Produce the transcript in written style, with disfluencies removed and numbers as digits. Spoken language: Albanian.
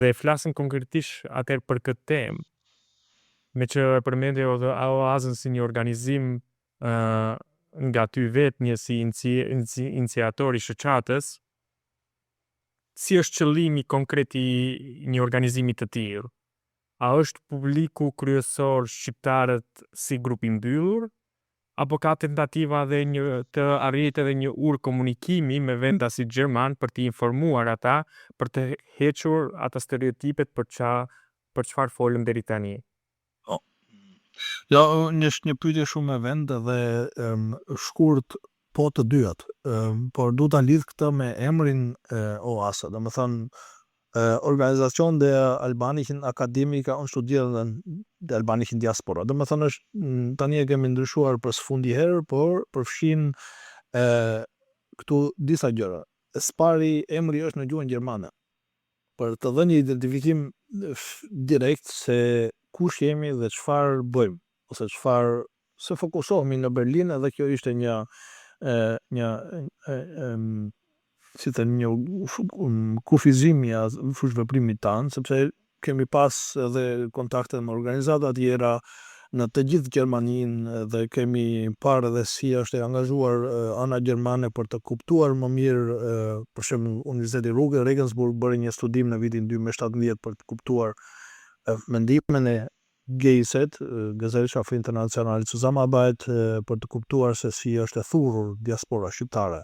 Dhe flasim konkretisht atëherë për këtë temë, me që e përmendje OAZ-ën si një organizim nga ty vetë një si iniciator i shoqatës, si është qëllimi konkret i një organizimi të tillë? A është publiku kryesor shqiptarët si grup i mbyllur, apo ka tentativa dhe të arrihet edhe një urë komunikimi me vendasit gjerman për t'i informuar ata, për të hequr ata stereotipet për çfarë folëm deri tani? Ja, është një pyetje shumë e vend dhe shkurt po të dyat, por du ta lidh këtë me emrin OAS, domethënë Organizacion dhe Albanischen Akademika und Studierenden der Albanischen Diaspora. Domethënë është tani e kemi ndryshuar për së fundi herë, por përfshin këtu disa gjëra. Së pari, emri është në gjuhën gjermane, për të dhënë një identifikim direkt se kush jemi dhe çfarë bëjmë, ose çfarë se fokusohemi në Berlin, edhe kjo ishte një një kufizim i fushëveprimit tanë, sepse kemi pas edhe kontakte me organizata tjera në të gjithë Gjermaninë dhe kemi parë edhe si është e angazhuar ana gjermane për të kuptuar më mirë, për shembull Universiteti Ruge Regensburg bëri një studim në vitin 2017 për të kuptuar mendimin e GIZ, Gesellschaft Internationale Zusammenarbeit, për të kuptuar se si është e thurur diaspora shqiptare